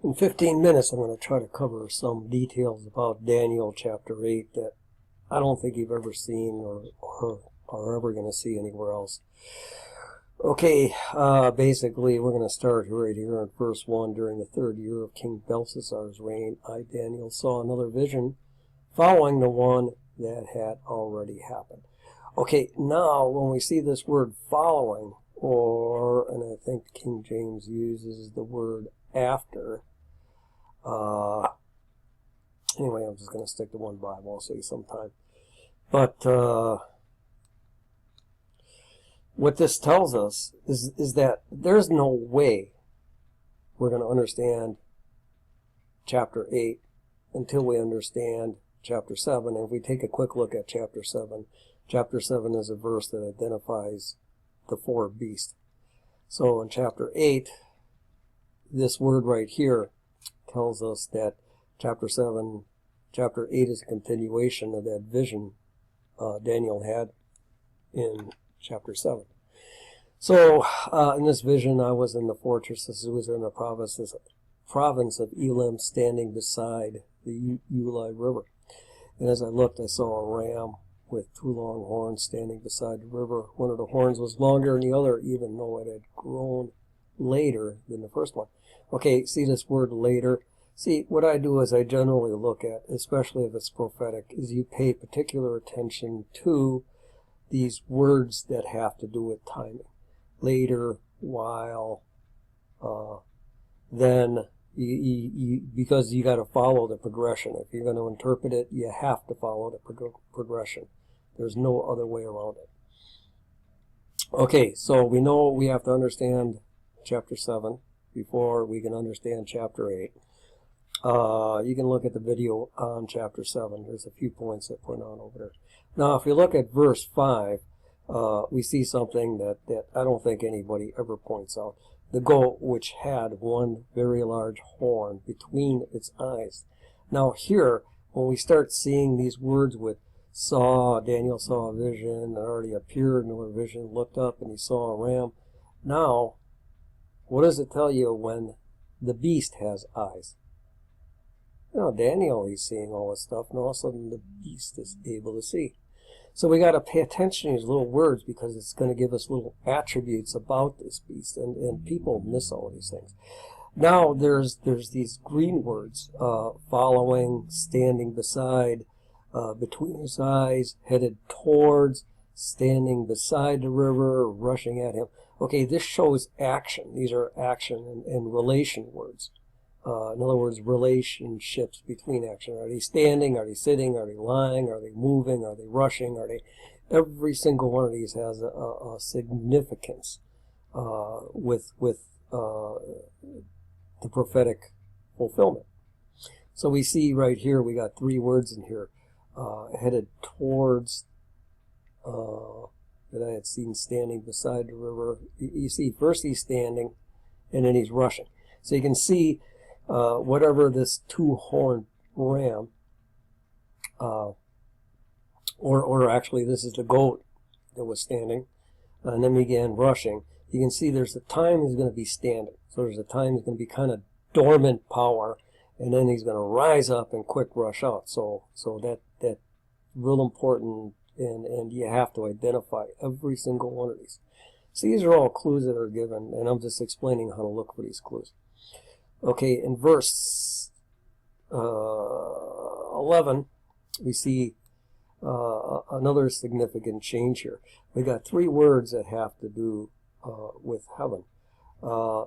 In 15 minutes, I'm going to try to cover some details about Daniel chapter 8 that I don't think you've ever seen or are ever going to see anywhere else. Okay, basically, we're going to start right here in verse 1. During the 3rd year of King Belshazzar's reign, I, Daniel, saw another vision following the one that had already happened. Okay, now when we see this word following, and I think King James uses the word after. Anyway, I'm just going to stick to one Bible. I'll see sometime. But what this tells us is that there's no way we're going to understand chapter 8 until we understand chapter 7. And if we take a quick look at chapter 7 is a verse that identifies the 4 beasts. So in chapter 8, this word right here tells us that chapter 8 is a continuation of that vision Daniel had in chapter 7. So in this vision, I was in the fortress. This was in the province of Elam, standing beside the Ulai River. And as I looked, I saw a ram with 2 long horns standing beside the river. One of the horns was longer than the other, even though it had grown later than the first one. Okay, see this word later? See, what I do is I generally look at, especially if it's prophetic, is you pay particular attention to these words that have to do with timing. Later, while, then, because you got to follow the progression. If you're going to interpret it, you have to follow the progression. There's no other way around it. Okay, so we know we have to understand chapter 7 before we can understand chapter 8. You can look at the video on chapter 7. There's a few points that point out over there. Now, if you look at verse 5, we see something that I don't think anybody ever points out. The goat, which had one very large horn between its eyes. Now here, when we start seeing these words with Daniel saw a vision, that already appeared, another vision, looked up and he saw a ram. Now, what does it tell you when the beast has eyes? You know, Daniel, he's seeing all this stuff, and all of a sudden the beast is able to see. So we got to pay attention to these little words because it's going to give us little attributes about this beast, and people miss all these things. Now there's these green words, following, standing beside, between his eyes, headed towards, standing beside the river, rushing at him. Okay, this shows action. These are action and relation words. In other words, relationships between action. Are they standing? Are they sitting? Are they lying? Are they moving? Are they rushing? Every single one of these has a significance with the prophetic fulfillment. So we see right here, we got 3 words in here. Headed towards, that I had seen standing beside the river. You see, first he's standing, and then he's rushing. So you can see whatever this 2-horned ram, or actually this is the goat that was standing, and then began rushing. You can see there's a time he's going to be standing. So there's a time he's going to be kind of dormant power, and then he's going to rise up and quick rush out. So that's real important, and you have to identify every single one of these. So these are all clues that are given, and I'm just explaining how to look for these clues. Okay, in verse 11, we see another significant change here. We got 3 words that have to do with heaven.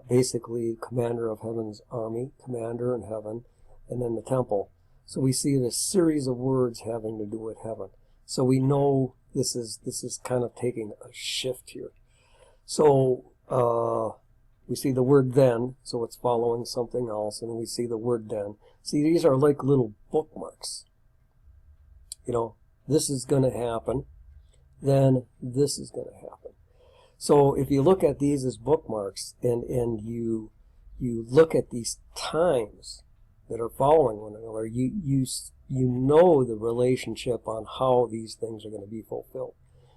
Basically, commander of heaven's army, commander in heaven, and then the temple. So we see this series of words having to do with heaven. So we know this is kind of taking a shift here. So we see the word then, so it's following something else, and we see the word then. See, these are like little bookmarks. You know, this is going to happen, then this is going to happen. So if you look at these as bookmarks, and you look at these times that are following one another, you know the relationship on how these things are going to be fulfilled.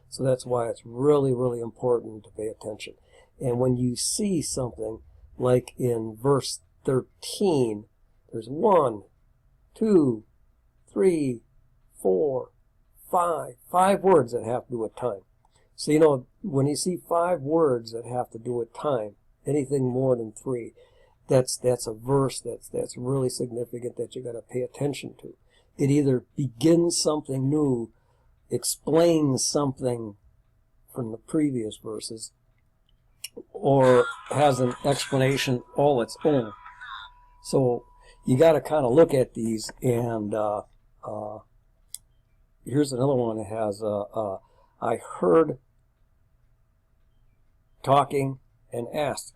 So that's why it's really, really important to pay attention. And when you see something like in verse 13, there's 1, 2, 3, 4, 5 words that have to do with time. So, you know, when you see 5 words that have to do with time, anything more than 3, that's a verse that's really significant that you got to pay attention to. It either begins something new, explains something from the previous verses, or has an explanation all its own. So you got to kind of look at these, and here's another one that has I heard talking and asked.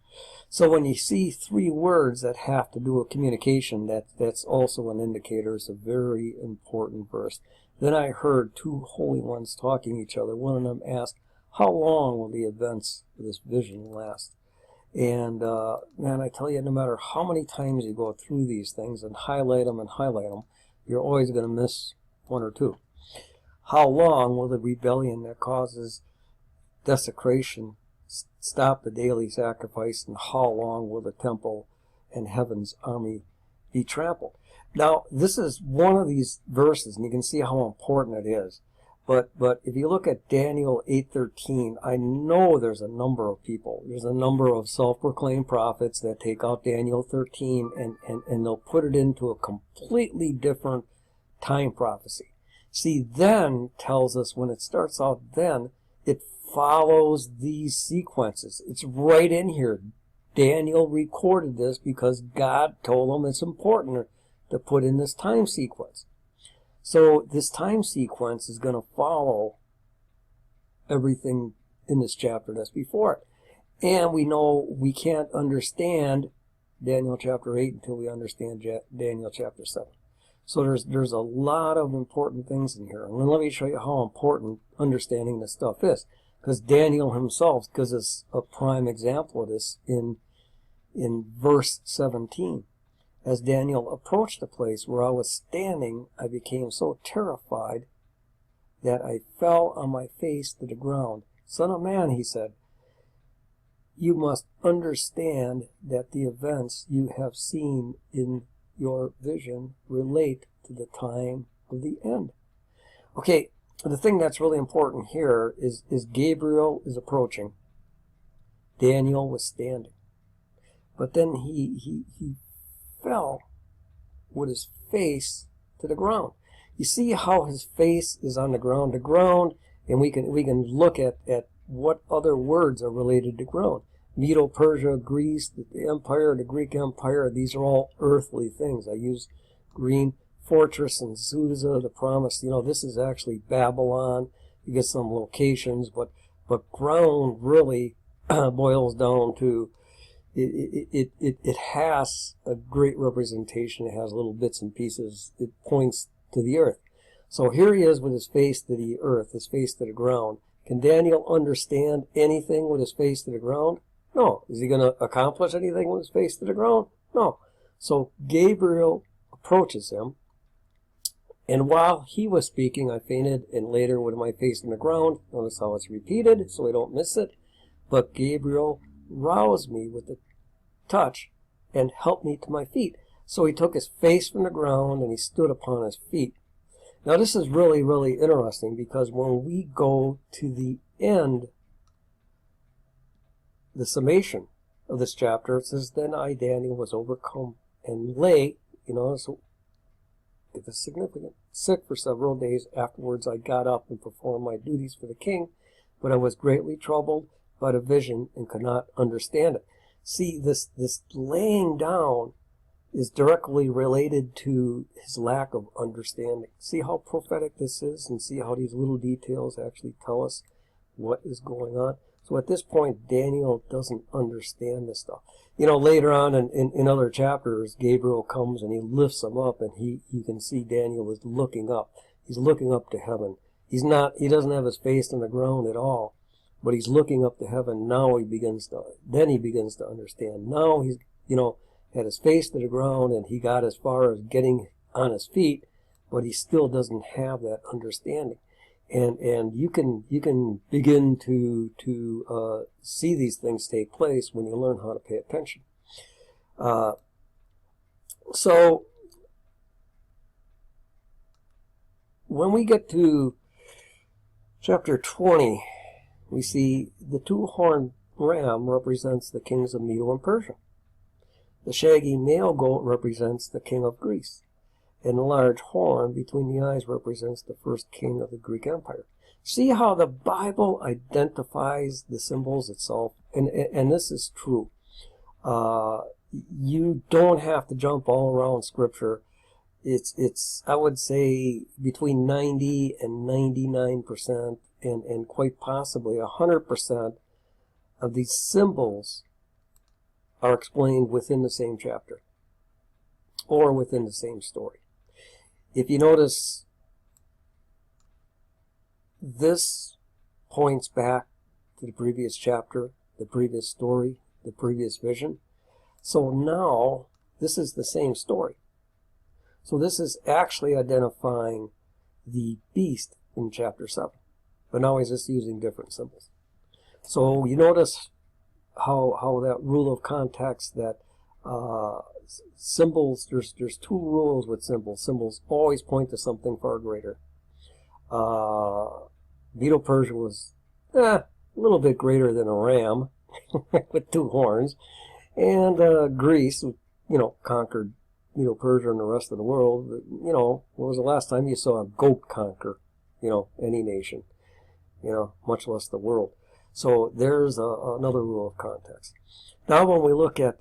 So when you see 3 words that have to do with communication, that's also an indicator. It's a very important verse. Then I heard 2 holy ones talking to each other. One of them asked, how long will the events of this vision last? And man, I tell you, no matter how many times you go through these things and highlight them, you're always going to miss 1 or 2. How long will the rebellion that causes desecration stop the daily sacrifice, and how long will the temple and heaven's army be trampled? Now, this is one of these verses, and you can see how important it is. But if you look at Daniel 8:13, I know there's a number of people. There's a number of self-proclaimed prophets that take out Daniel 13 and they'll put it into a completely different time prophecy. See, then tells us when it starts out then, it follows these sequences. It's right in here. Daniel recorded this because God told him it's important to put in this time sequence. So this time sequence is going to follow everything in this chapter that's before it. And we know we can't understand Daniel chapter 8 until we understand Daniel chapter 7. So there's a lot of important things in here. And let me show you how important understanding this stuff is. Because Daniel himself gives us a prime example of this in verse 17. As Daniel approached the place where I was standing, I became so terrified that I fell on my face to the ground. Son of man, he said, you must understand that the events you have seen in your vision relate to the time of the end. Okay, the thing that's really important here is Gabriel is approaching. Daniel was standing. But then he fell with his face to the ground. You see how his face is on the ground. The ground, and we can look at what other words are related to ground. Medo-Persia, Greece, the Empire, the Greek Empire, these are all earthly things. I use green. Fortress and Susa, the promise, you know, this is actually Babylon. You get some locations, but ground really boils down to it has a great representation. It has little bits and pieces. It points to the earth. So here he is with his face to the earth, his face to the ground. Can Daniel understand anything with his face to the ground? No. Is he going to accomplish anything with his face to the ground? No. So Gabriel approaches him. And while he was speaking, I fainted, and later with my face in the ground. Notice how it's repeated, so I don't miss it. But Gabriel roused me with a touch and helped me to my feet. So he took his face from the ground and he stood upon his feet. Now this is really, really interesting, because when we go to the end, the summation of this chapter, it says, then I, Daniel, was overcome and lay, you know, so it is significant, sick for several days. Afterwards I got up and performed my duties for the king, but I was greatly troubled by the vision and could not understand it. See, this laying down is directly related to his lack of understanding. See how prophetic this is, and see how these little details actually tell us what is going on. So at this point, Daniel doesn't understand this stuff. You know, later on in other chapters, Gabriel comes and he lifts him up, and you can see Daniel is looking up. He's looking up to heaven. He doesn't have his face on the ground at all, but he's looking up to heaven. Now he begins to understand. Now he's, you know, had his face to the ground, and he got as far as getting on his feet, but he still doesn't have that understanding. And you can begin to see these things take place when you learn how to pay attention. So when we get to chapter 20, we see the two-horned ram represents the kings of Medo and Persia. The shaggy male goat represents the king of Greece. And the large horn between the eyes represents the first king of the Greek Empire. See how the Bible identifies the symbols itself? And this is true. You don't have to jump all around Scripture. It's I would say between 90 and 99% and quite possibly 100% of these symbols are explained within the same chapter or within the same story. If you notice, this points back to the previous chapter, the previous story, the previous vision. So now, this is the same story. So this is actually identifying the beast in chapter 7. But now he's just using different symbols. So you notice how that rule of context, that symbols, there's two rules with symbols. Symbols always point to something far greater. Medo-Persia was a little bit greater than a ram with two horns. And Greece, conquered Medo-Persia and the rest of the world. When was the last time you saw a goat conquer, any nation, much less the world? So there's another rule of context. Now when we look at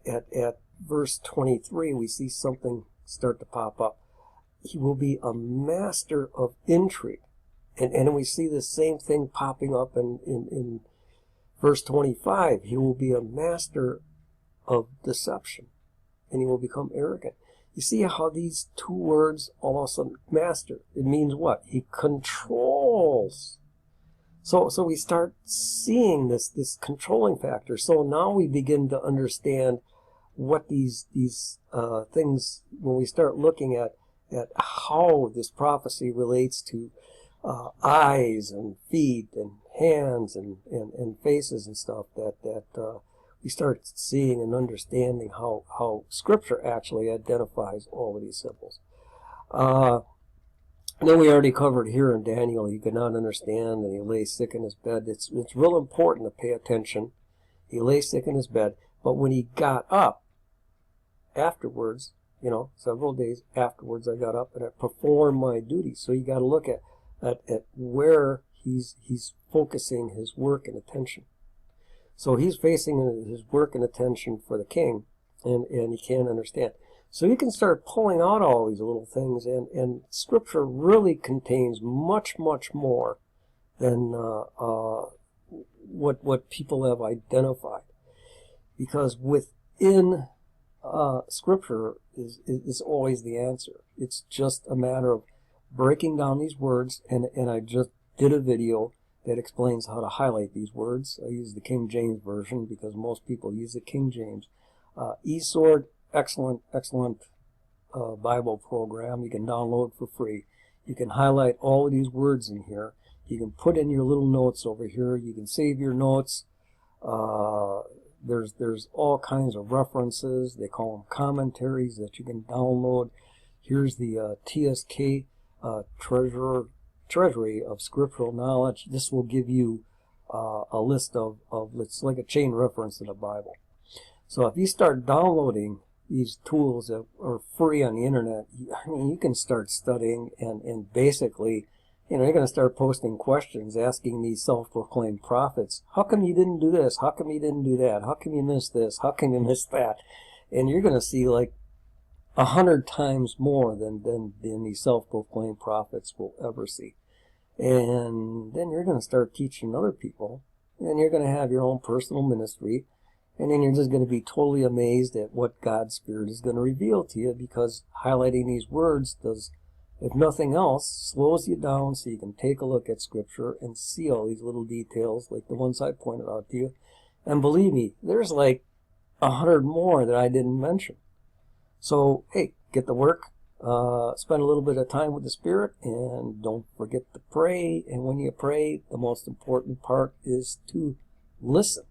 verse 23, we see something start to pop up. He will be a master of intrigue. And we see the same thing popping up in verse 25. He will be a master of deception, and he will become arrogant. You see how these two words, all of a sudden, master, it means what? He controls. So we start seeing this controlling factor. So now we begin to understand what these things, when we start looking at how this prophecy relates to eyes and feet and hands and faces and stuff, that we start seeing and understanding how Scripture actually identifies all of these symbols. And then we already covered here in Daniel, he could not understand, and he lay sick in his bed. It's real important to pay attention. He lay sick in his bed, but when he got up afterwards, several days afterwards, I got up and I performed my duties. So you got to look at where he's focusing his work and attention. So he's facing his work and attention for the king, and he can't understand. So you can start pulling out all these little things, and Scripture really contains much, much more than what people have identified. Because within Scripture is always the answer. It's just a matter of breaking down these words, and I just did a video that explains how to highlight these words. I use the King James Version because most people use the King James. eSword, excellent Bible program. You can download for free. You can highlight all of these words in here. You can put in your little notes over here. You can save your notes. There's all kinds of references. They call them commentaries that you can download. Here's the TSK Treasury of Scriptural Knowledge. This will give you a list of it's like a chain reference in the Bible. So if you start downloading these tools that are free on the internet, you can start studying, and basically, you're going to start posting questions, asking these self-proclaimed prophets, how come you didn't do this? How come you didn't do that? How come you missed this? How come you missed that? And you're going to see like 100 times more than these self-proclaimed prophets will ever see. And then you're going to start teaching other people, and you're going to have your own personal ministry, and then you're just going to be totally amazed at what God's Spirit is going to reveal to you, because highlighting these words does, if nothing else, slows you down so you can take a look at Scripture and see all these little details like the ones I pointed out to you. And believe me, there's like 100 more that I didn't mention. So, hey, get to work, spend a little bit of time with the Spirit, and don't forget to pray. And when you pray, the most important part is to listen.